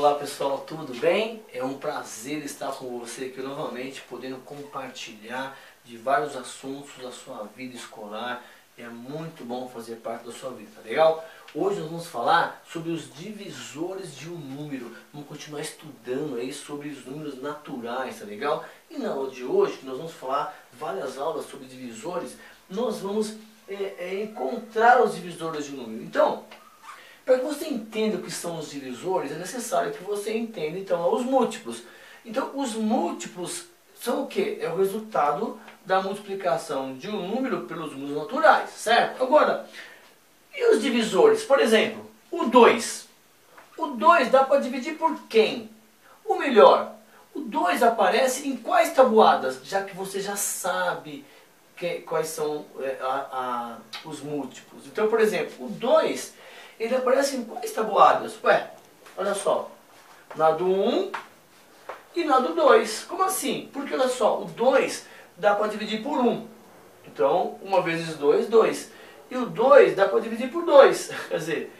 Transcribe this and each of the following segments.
Olá pessoal, tudo bem? É um prazer estar com você aqui novamente, podendo compartilhar de vários assuntos da sua vida escolar. É muito bom fazer parte da sua vida, tá legal? Hoje nós vamos falar sobre os divisores de um número. Vamos continuar estudando aí sobre os números naturais, tá legal? E na aula de hoje, que nós vamos falar várias aulas sobre divisores, nós vamos encontrar os divisores de um número. Então, para que você entenda o que são os divisores, é necessário que você entenda então os múltiplos. Então, os múltiplos são o quê? É o resultado da multiplicação de um número pelos números naturais, certo? Agora, e os divisores? Por exemplo, o 2. O 2 dá para dividir por quem? Ou melhor, o 2 aparece em quais tabuadas? Já que você já sabe quais são os múltiplos. Então, por exemplo, o 2, ele aparece em quais tabuadas? Ué, olha só, na do 1 e na do 2. Como assim? Porque olha só, o 2 dá para dividir por 1. Então, 1 vezes 2, 2. E o 2 dá para dividir por 2. Quer dizer,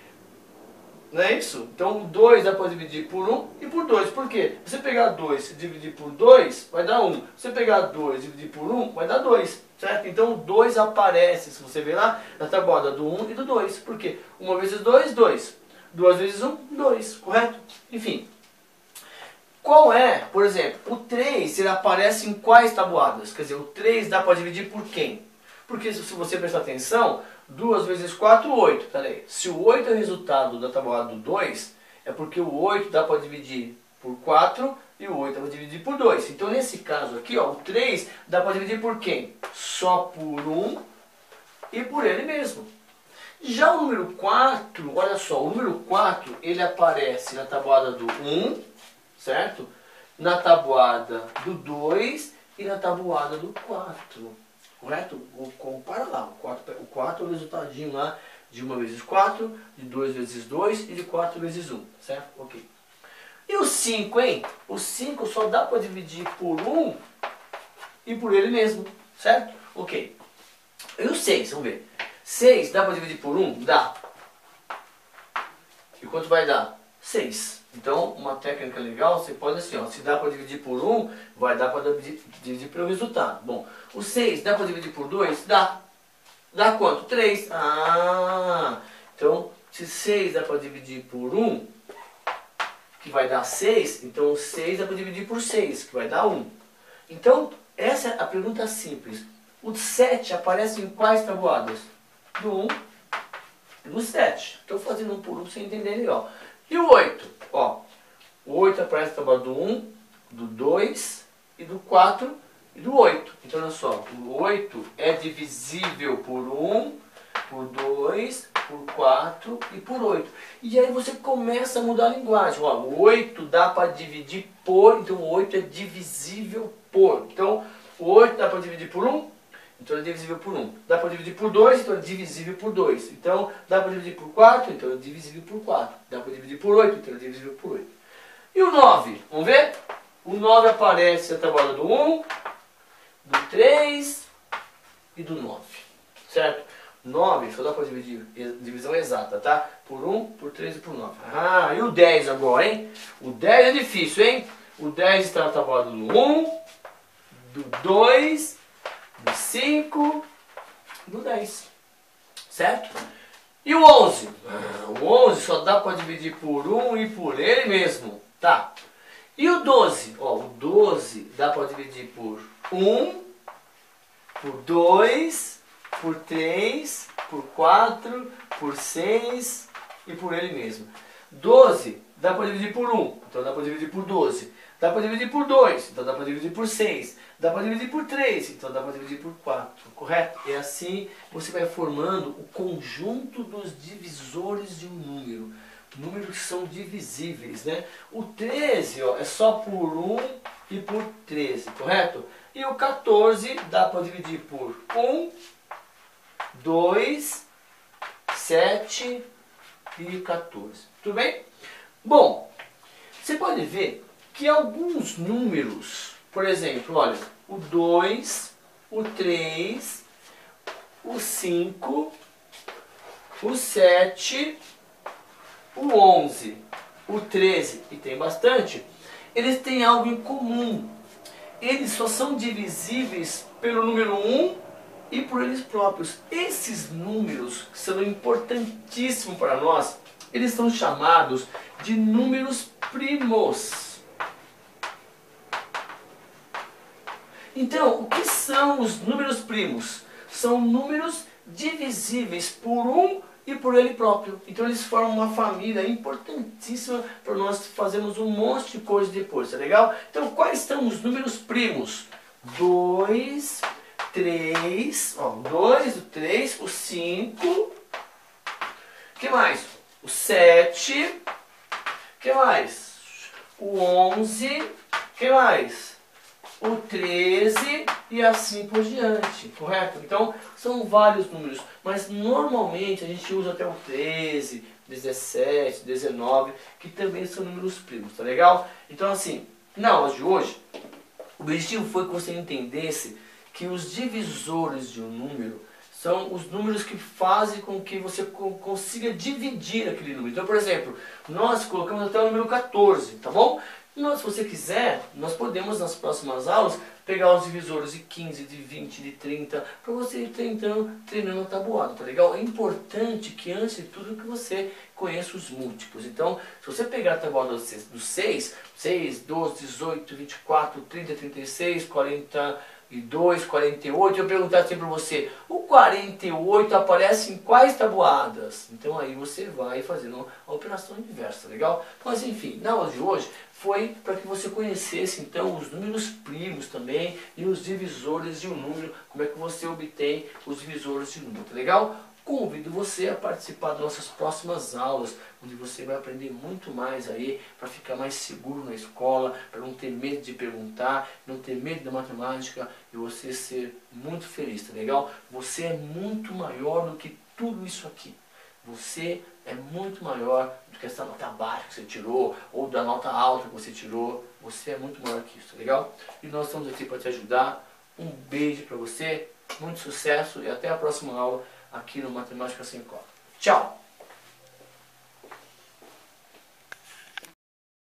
não é isso? Então, o 2 dá para dividir por 1 e por 2. Por quê? Você pegar 2 e dividir por 2, vai dar 1. Você pegar 2 e dividir por 1, vai dar 2. Certo? Então, o 2 aparece, se você ver lá, na tabuada do 1 e do 2. Por quê? 1 vezes 2, 2. 2 vezes 1, 2. Correto? Enfim. Qual é, por exemplo, o 3, ele aparece em quais tabuadas? Quer dizer, o 3 dá para dividir por quem? Porque se você prestar atenção, 2 vezes 4, 8. Peraí. Se o 8 é o resultado da tabuada do 2, é porque o 8 dá para dividir por 4 e o 8 dá para dividir por 2. Então, nesse caso aqui, ó, o 3 dá para dividir por quem? Só por 1 e por ele mesmo. Já o número 4, olha só, o número 4, ele aparece na tabuada do 1, certo? Na tabuada do 2 e na tabuada do 4. Correto? Compara lá. O 4 é o resultadinho lá de 1 vezes 4, de 2 vezes 2 e de 4 vezes 1. Certo? Ok. E o 5, hein? O 5 só dá para dividir por 1 e por ele mesmo. Certo? Ok. E o 6? Vamos ver. 6 dá para dividir por 1? Dá. E quanto vai dar? 6. Então, uma técnica legal, você pode assim, ó, se dá para dividir por 1, vai dar para dividir pelo resultado. Bom, o 6 dá para dividir por 2? Dá. Dá quanto? 3. Ah, então, se 6 dá para dividir por 1, que vai dar 6, então o 6 dá para dividir por 6, que vai dar 1. Então, essa é a pergunta simples. O 7 aparece em quais tabuadas? Do 1 e do 7. Estou fazendo um por um para você entender legal. E o 8? Ó, o 8 aparece na tabuada do 1, do 2 e do 4 e do 8. Então, olha só, o 8 é divisível por 1, por 2, por 4 e por 8. E aí você começa a mudar a linguagem. Ó, o 8 dá para dividir por, então o 8 é divisível por. Então, o 8 dá para dividir por 1, então é divisível por 1. Dá para dividir por 2, então é divisível por 2. Então, dá para dividir por 4, então é divisível por 4. Dá para dividir por 8, então é divisível por 8. E o 9? Vamos ver? O 9 aparece na tabuada do 1, do 3 e do 9. Certo? 9 só dá para dividir, divisão exata, tá? Por 1, por 3 e por 9. Ah, e o 10 agora, hein? O 10 é difícil, hein? O 10 está na tabuada do 1, do 2, do 5, do 10. Certo? E o 11? O 11 só dá para dividir por 1 e por ele mesmo. Tá. E o 12? Ó, o 12 dá para dividir por 1, por 2, por 3, por 4, por 6 e por ele mesmo. 12 dá para dividir por 1, então dá para dividir por 12. Dá para dividir por 2, então dá para dividir por 6. Dá para dividir por 3, então dá para dividir por 4. Correto? É assim você vai formando o conjunto dos divisores de um número. Números que são divisíveis, né? O 13, ó, é só por 1 e por 13, correto? E o 14 dá para dividir por 1, 2, 7 e 14. Tudo bem? Bom, você pode ver que alguns números, por exemplo, olha, o 2, o 3, o 5, o 7, o 11, o 13, e tem bastante, eles têm algo em comum. Eles só são divisíveis pelo número 1 e por eles próprios. Esses números, que são importantíssimos para nós, eles são chamados de números primos. Então, o que são os números primos? São números divisíveis por 1 e por ele próprio. Então eles formam uma família importantíssima para nós fazermos um monte de coisa depois, tá legal? Então quais são os números primos? 2, 3, ó, 2, o 3, o 5, o que mais? O 7, o que mais? O 11, o que mais? O 13 e assim por diante, correto? Então, são vários números, mas normalmente a gente usa até o 13, 17, 19, que também são números primos, tá legal? Então, assim, na aula de hoje, o objetivo foi que você entendesse que os divisores de um número são os números que fazem com que você consiga dividir aquele número. Então, por exemplo, nós colocamos até o número 14, tá bom? Nós, se você quiser, nós podemos nas próximas aulas pegar os divisores de 15, de 20, de 30, para você ir treinando a tabuada, tá legal? É importante que antes de tudo que você conheça os múltiplos. Então, se você pegar a tabuada do 6, 12, 18, 24, 30, 36, 42, 48, eu perguntar assim para você, o 48 aparece em quais tabuadas? Então aí você vai fazendo a operação inversa, legal? Mas enfim, na aula de hoje foi para que você conhecesse então os números primos também e os divisores de um número, como é que você obtém os divisores de um número, tá legal? Convido você a participar das nossas próximas aulas, onde você vai aprender muito mais aí, para ficar mais seguro na escola, para não ter medo de perguntar, não ter medo da matemática e você ser muito feliz, tá legal? Você é muito maior do que tudo isso aqui. Você é muito maior do que essa nota baixa que você tirou, ou da nota alta que você tirou. Você é muito maior que isso, tá legal? E nós estamos aqui para te ajudar. Um beijo para você, muito sucesso e até a próxima aula aqui no Matemática Sem Cola. Tchau!